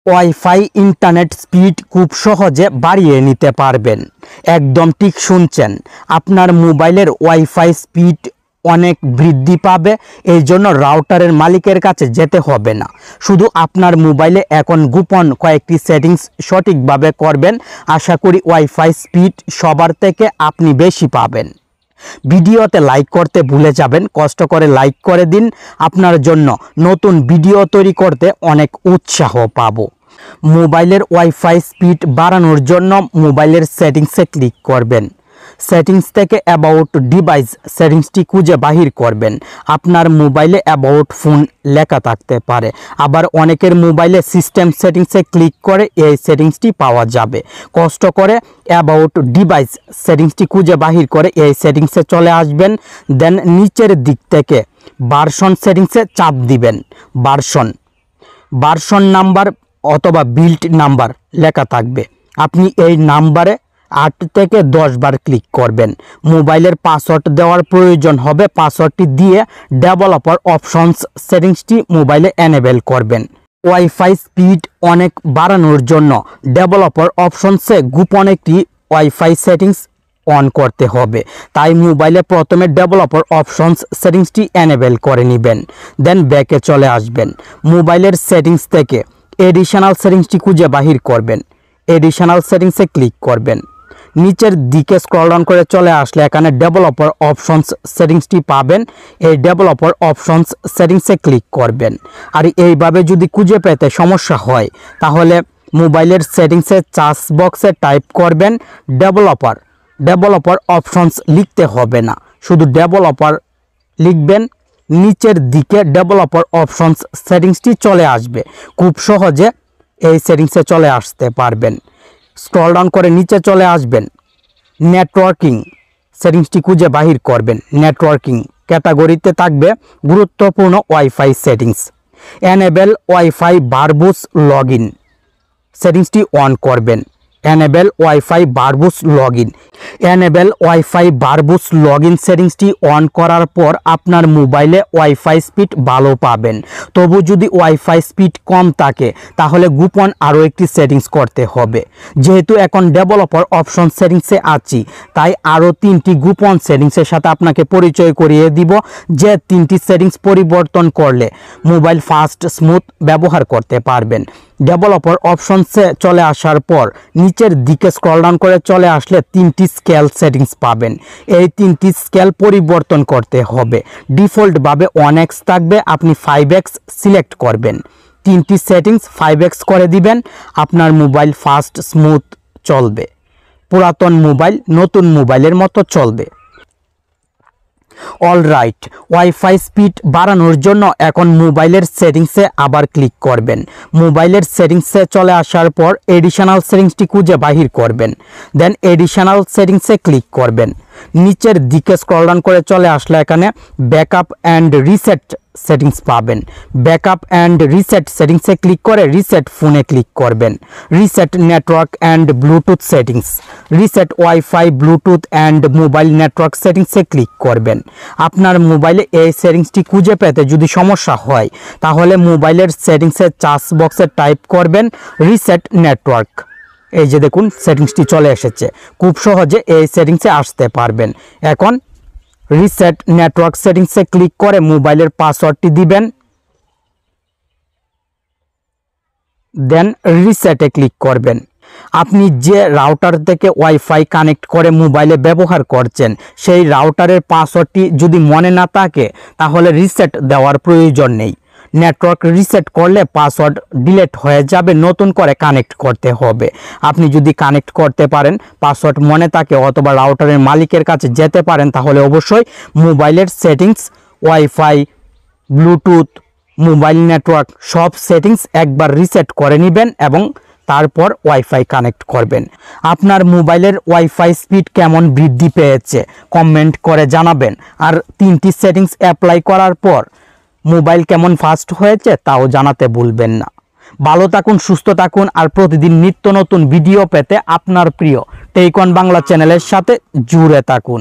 Wifi internet speed খুব সহজে বাড়িয়ে নিতে পারবেন। একদম ঠিক শুনছেন, আপনার মোবাইলের ওয়াইফাই স্পিড অনেক বৃদ্ধি পাবে। এই জন্য রাউটারের মালিকের কাছে যেতে হবে না, শুধু আপনার মোবাইলে এখন গোপন কয়েকটি সেটিংস সঠিকভাবে করবেন। আশা করি ওয়াইফাই স্পিড সবার থেকে আপনি বেশি পাবেন। ভিডিওতে লাইক করতে ভুলে যাবেন, কষ্ট করে লাইক করে দিন। আপনার জন্য নতুন ভিডিও তৈরি করতে অনেক উৎসাহ পাবো। মোবাইলের ওয়াইফাই স্পিড বাড়ানোর জন্য মোবাইলের সেটিংসে ক্লিক করবেন। সেটিংস থেকে অ্যাবাউট ডিভাইস সেটিংসটি খুঁজে বাহির করবেন। আপনার মোবাইলে অ্যাবাউট ফোন লেখা থাকতে পারে, আবার অনেকের মোবাইলে সিস্টেম সেটিংসে ক্লিক করে এই সেটিংসটি পাওয়া যাবে। কষ্ট করে অ্যাবাউট ডিভাইস সেটিংসটি খুঁজে বাহির করে এই সেটিংসে চলে আসবেন। দেন নিচের দিক থেকে ভার্সন সেটিংসে চাপ দিবেন। ভার্সন নাম্বার অথবা বিল্ড নাম্বার লেখা থাকবে, আপনি এই নাম্বারে 8 থেকে 10 বার ক্লিক করবেন। মোবাইলের পাসওয়ার্ড দেওয়ার প্রয়োজন হবে, পাসওয়ার্ডটি দিয়ে ডেভেলপার অপশনস সেটিংসটি মোবাইলে এনেবেল করবেন। ওয়াইফাই স্পিড অনেক বাড়ানোর জন্য ডেভেলপার অপশনসে গোপন একটি ওয়াইফাই সেটিংস অন করতে হবে। তাই মোবাইলে প্রথমে ডেভেলপার অপশনস সেটিংসটি এনেবেল করে নেবেন, দেন ব্যাকে চলে আসবেন। মোবাইলের সেটিংস থেকে এডিশনাল সেটিংসটি খুঁজে বাহির করবেন। এডিশনাল সেটিংসে ক্লিক করবেন। নিচের দিকে স্ক্রল ডাউন করে চলে আসলে এখানে ডেভেলপার অপশনস সেটিংসটি পাবেন। এই ডেভেলপার অপশনস সেটিংসে ক্লিক করবেন। আর এইভাবে যদি খুঁজে পেতে সমস্যা হয় তাহলে মোবাইলের সেটিংসে সার্চ বক্সে টাইপ করবেন ডেভেলপার অপশনস লিখতে হবে না, শুধু ডেভেলপার লিখবেন। নিচের দিকে ডেভেলপার অপশনস সেটিংসটি চলে আসবে। খুব সহজে এই সেটিংসে চলে আসতে পারবেন। স্ক্রল ডাউন করে নিচে চলে আসবেন। নেটওয়ার্কিং সেটিংসটি খুঁজে বাহির করবেন। নেটওয়ার্কিং ক্যাটাগরিতে থাকবে গুরুত্বপূর্ণ wifi settings. Enable wifi verbose login সেটিংসটি অন করবেন। এনেবেল ওয়াইফাই ভার্বুস লগইন সেটিংসটি অন করার পর আপনার মোবাইলে ওয়াইফাই স্পিড ভালো পাবেন। তবু যদি ওয়াইফাই স্পিড কম থাকে তাহলে গোপন আরও একটি সেটিংস করতে হবে। যেহেতু এখন ডেভেলপার অপশন সেটিংসে আছি, তাই আরও 3টি গোপন সেটিংসের সাথে আপনাকে পরিচয় করিয়ে দিব, যে 3টি সেটিংস পরিবর্তন করলে মোবাইল ফাস্ট স্মুথ ব্যবহার করতে পারবেন। ডেভেলপার অপশনসে চলে আসার পর নিচের দিকে স্ক্রল ডাউন করে চলে আসলে 3টি স্কেল সেটিংস পাবেন। এই 3টি স্কেল পরিবর্তন করতে হবে। ডিফল্টভাবে 1x থাকবে, আপনি 5x সিলেক্ট করবেন। 3টি সেটিংস 5x করে দিবেন। আপনার মোবাইল ফাস্ট স্মুথ চলবে, পুরাতন মোবাইল নতুন মোবাইলের মতো চলবে। অলরাইট, ওয়াইফাই স্পিড বাড়ানোর জন্য এখন মোবাইলের সেটিংসে আবার ক্লিক করবেন। মোবাইলের সেটিংসে চলে আসার পর এডিশনাল সেটিংসটি খুঁজে বাহির করবেন। দেন এডিশনাল সেটিংসে ক্লিক করবেন। নিচের দিকে স্ক্রল ডাউন করে চলে আসলে এখানে ব্যাকআপ অ্যান্ড রিসেট সেটিংস পাবেন। ব্যাকআপ অ্যান্ড রিসেট সেটিংসে ক্লিক করে রিসেট ফোনে ক্লিক করবেন। Reset network and Bluetooth settings, reset wifi Bluetooth and mobile network সেটিংসে ক্লিক করবেন। আপনার মোবাইলে এই সেটিংসটি খুঁজে পেতে যদি সমস্যা হয় তাহলে মোবাইলের সেটিংসের সার্চ বক্সে টাইপ করবেন রিসেট নেটওয়ার্ক। এই যে দেখুন সেটিংসটি চলে এসেছে। খুব সহজে এই সেটিংসে আসতে পারবেন। এখন রিসেট নেটওয়ার্ক সেটিংসে ক্লিক করে মোবাইলের পাসওয়ার্ডটি দিবেন, দেন রিসেটে ক্লিক করবেন। আপনি যে রাউটার থেকে ওয়াইফাই কানেক্ট করে মোবাইলে ব্যবহার করছেন সেই রাউটারের পাসওয়ার্ডটি যদি মনে না থাকে তাহলে রিসেট দেওয়ার প্রয়োজন নেই। নেটওয়ার্ক রিসেট করলে পাসওয়ার্ড ডিলিট হয়ে যাবে, নতুন করে কানেক্ট করতে হবে। আপনি যদি কানেক্ট করতে পারেন, পাসওয়ার্ড মনে থাকে অথবা রাউটারের মালিকের কাছে যেতে পারেন তাহলে অবশ্যই মোবাইলের settings, wifi, Bluetooth, mobile network সব সেটিংস একবার রিসেট করে নেবেন এবং তারপর ওয়াইফাই কানেক্ট করবেন। আপনার মোবাইলের ওয়াইফাই স্পিড কেমন বৃদ্ধি পেয়েছে কমেন্ট করে জানাবেন। আর 3টি সেটিংস অ্যাপ্লাই করার পর মোবাইল কেমন ফাস্ট হয়েছে তাও জানাতে ভুলবেন না। ভালো থাকুন, সুস্থ থাকুন, আর প্রতিদিন নিত্য নতুন ভিডিও পেতে আপনার প্রিয় টেক অন বাংলা চ্যানেলের সাথে জুড়ে থাকুন।